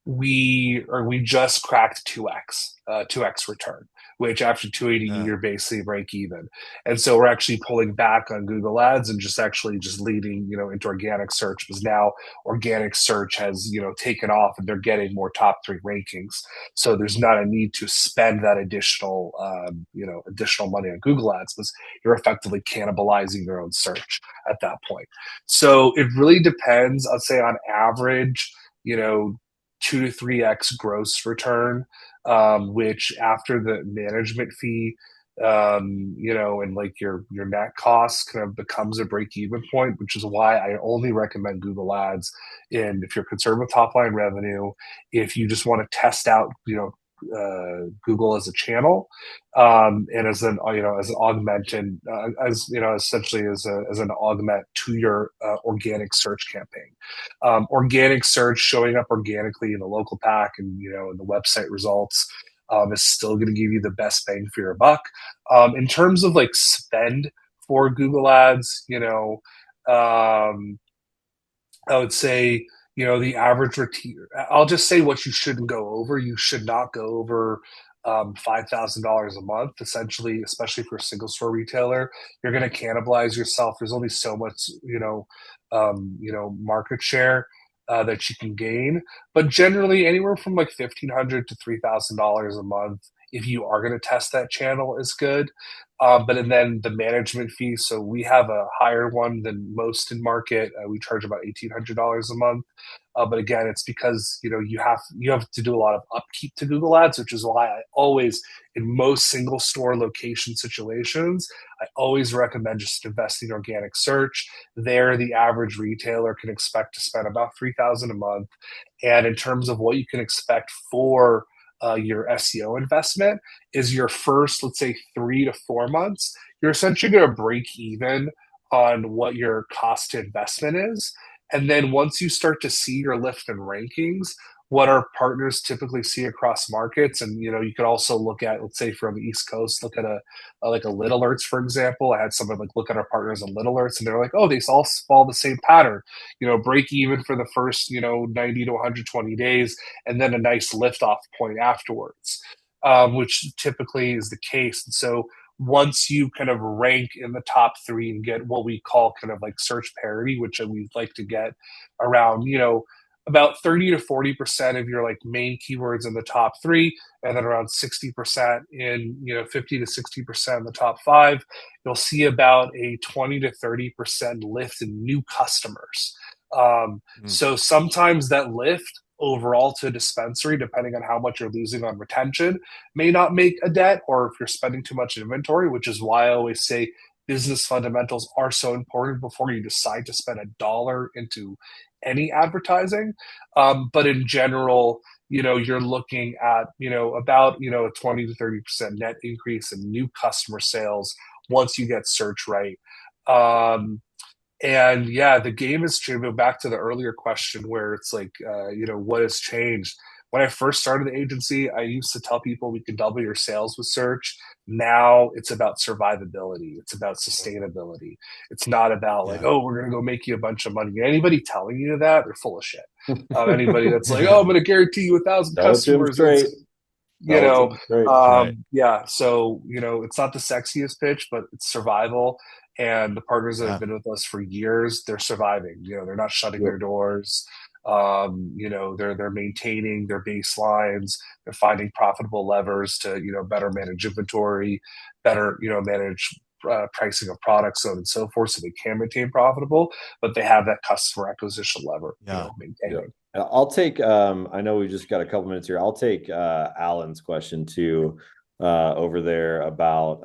we just cracked 2x return, which after 280 Yeah. you're basically break even. And so we're actually pulling back on Google ads and just leading into organic search, because now organic search has taken off and they're getting more top three rankings. So there's not a need to spend that additional money on Google ads, because you're effectively cannibalizing your own search at that point. So it really depends. I'd say on average, you know 2 to 3x gross return, which after the management fee, and like your net cost kind of becomes a break even point, which is why I only recommend Google Ads. And if you're concerned with top line revenue, if you just want to test out, Google as a channel, and as an as an augmented essentially as an augment to your organic search campaign. Organic search showing up organically in the local pack and in the website results is still going to give you the best bang for your buck. In terms of like spend for Google Ads, I would say, the average I'll just say what you shouldn't go over. You should not go over $5,000 a month, essentially, especially for a single store retailer. You're going to cannibalize yourself. There's only so much, market share that you can gain. But generally, anywhere from like $1,500 to $3,000 a month, if you are going to test that channel, is good. And then the management fee. So we have a higher one than most in market. We charge about $1,800 a month. But again, it's because you have to do a lot of upkeep to Google Ads, which is why I always, in most single store location situations, I always recommend just investing in organic search. There, the average retailer can expect to spend about $3,000 a month. And in terms of what you can expect for your SEO investment, is your first, let's say, 3 to 4 months, you're essentially going to break even on what your cost to investment is. And then once you start to see your lift in rankings, what our partners typically see across markets, and you could also look at, let's say, from the East Coast, look at like a Lit Alerts, for example. I had someone like look at our partners on Lit Alerts, and they're like, oh, they all follow the same pattern. Break even for the first 90 to 120 days, and then a nice lift off point afterwards, which typically is the case. And so once you kind of rank in the top 3 and get what we call kind of like search parity, which we'd like to get around, about 30 to 40% of your like main keywords in the top 3, and then around 60% in 50 to 60% in the top 5, you'll see about a 20 to 30% lift in new customers. So sometimes that lift overall to a dispensary, depending on how much you're losing on retention, may not make a dent, or if you're spending too much inventory, which is why I always say business fundamentals are so important before you decide to spend $1 into any advertising. But in general, you're looking at, about, a 20 to 30% net increase in new customer sales once you get search right. And yeah, the game is true. Back to the earlier question where it's like, what has changed? When I first started the agency, I used to tell people we could double your sales with search. Now it's about survivability. It's about sustainability. It's not about like, oh, we're going to go make you a bunch of money. Anybody telling you that, they're full of shit. Anybody that's like, oh, I'm going to guarantee you 1,000 customers. Yeah. So, it's not the sexiest pitch, but it's survival. And the partners that have been with us for years, they're surviving. They're not shutting their doors. They're maintaining their baselines. They're finding profitable levers to better manage inventory, better manage pricing of products, so on and so forth, so they can maintain profitable. But they have that customer acquisition lever. Maintaining. I'll take. I know we just got a couple minutes here. I'll take Alan's question too over there about.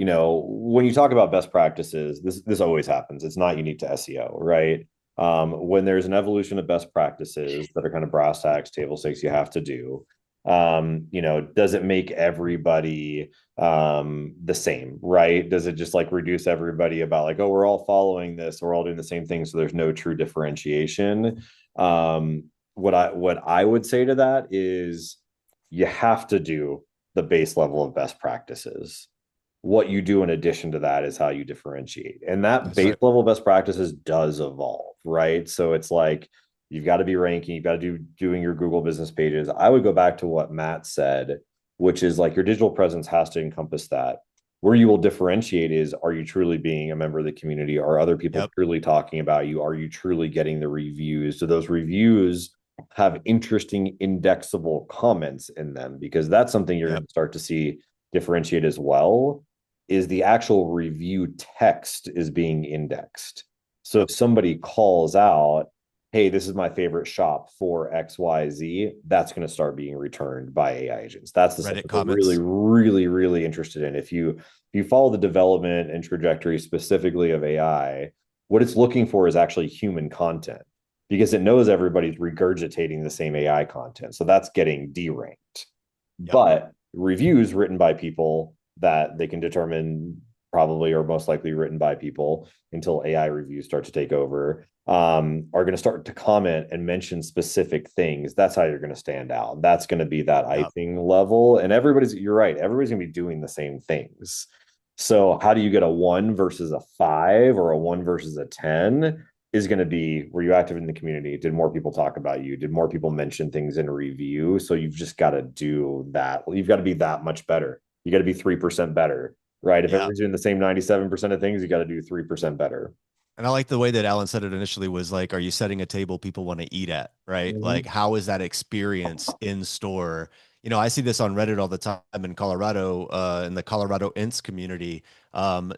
When you talk about best practices, this always happens. It's not unique to SEO, right? When there's an evolution of best practices that are kind of brass tacks, table stakes you have to do, does it make everybody the same, right? Does it just like reduce everybody about like, oh, we're all following this, we're all doing the same thing, so there's no true differentiation? What I would say to that is you have to do the base level of best practices. What you do in addition to that is how you differentiate. And that base level best practices does evolve, right? So it's like, you've got to be ranking, you've got to doing your Google business pages. I would go back to what Matt said, which is like your digital presence has to encompass that. Where you will differentiate is, are you truly being a member of the community? Are other people truly talking about you? Are you truly getting the reviews? Do those reviews have interesting indexable comments in them? Because that's something you're going to start to see differentiate as well, is the actual review text is being indexed. So if somebody calls out, hey, this is my favorite shop for XYZ, that's going to start being returned by AI agents. That's the stuff Reddit that we're really, comments. really, really interested in. If you follow the development and trajectory specifically of AI, what it's looking for is actually human content because it knows everybody's regurgitating the same AI content. So that's getting deranked. Yep. But reviews written by people that they can determine probably or most likely written by people until AI reviews start to take over, are going to start to comment and mention specific things. That's how you're going to stand out. That's going to be that Yep. icing level. And you're right, everybody's going to be doing the same things. So how do you get a 1 versus a 5 or a 1 versus a 10? Is going to be, were you active in the community? Did more people talk about you? Did more people mention things in review? So you've just got to do that. You've got to be that much better. You got to be 3% better, right? If Yeah. everyone's doing the same 97% of things, you got to do 3% better. And I like the way that Alan said it initially was like, are you setting a table people want to eat at, right? Like, Mm-hmm. how is that experience in store? You know, I see this on Reddit all the time in Colorado, in the Colorado Ints community.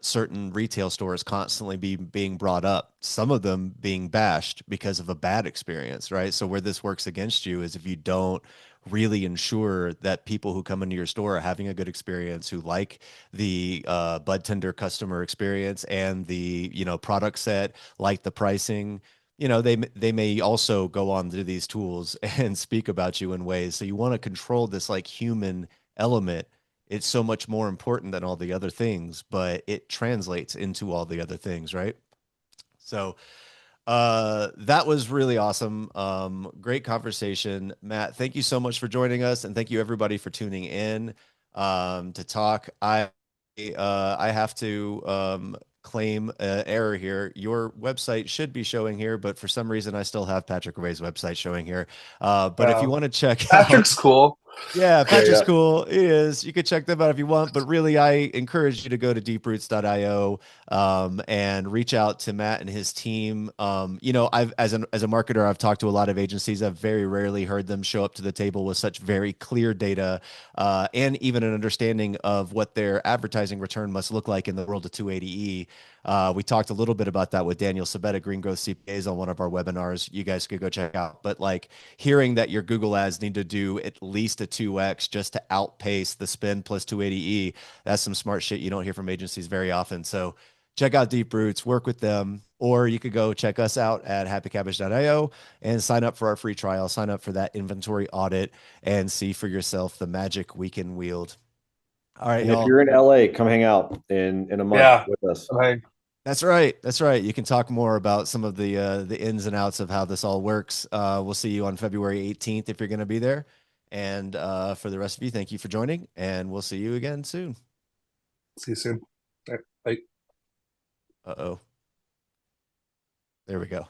Certain retail stores constantly being brought up, some of them being bashed because of a bad experience, right? So where this works against you is if you don't really ensure that people who come into your store are having a good experience, who like the bud tender customer experience and the product set, like the pricing. They may also go on to these tools and speak about you in ways. So you want to control this like human element. It's so much more important than all the other things, but it translates into all the other things, right? So that was really awesome. Great conversation, Matt. Thank you so much for joining us, and thank you everybody for tuning in to talk. I have to claim error here. Your website should be showing here, but for some reason I still have Patrick Ray's website showing here. But if you want to check out Patrick's cool. yeah, Yeah, Patch is yeah. cool. It is. You can check them out if you want, but really, I encourage you to go to deeproots.io and reach out to Matt and his team. I've as a marketer, I've talked to a lot of agencies. I've very rarely heard them show up to the table with such very clear data and even an understanding of what their advertising return must look like in the world of 280E. We talked a little bit about that with Daniel Sabetta, Green Growth CPAs, on one of our webinars. You guys could go check out. But like hearing that your Google ads need to do at least a 2x just to outpace the spend plus 280E, that's some smart shit you don't hear from agencies very often. So check out Deeproots, work with them, or you could go check us out at happycabbage.io and sign up for our free trial, sign up for that inventory audit, and see for yourself the magic we can wield. All right, And if y'all. you're in LA, come hang out in a month Yeah. with us. Okay. That's right. That's right. You can talk more about some of the ins and outs of how this all works. We'll see you on February 18th if you're going to be there. And for the rest of you, thank you for joining, and we'll see you again soon. See you soon. All right, bye. Uh-oh. There we go.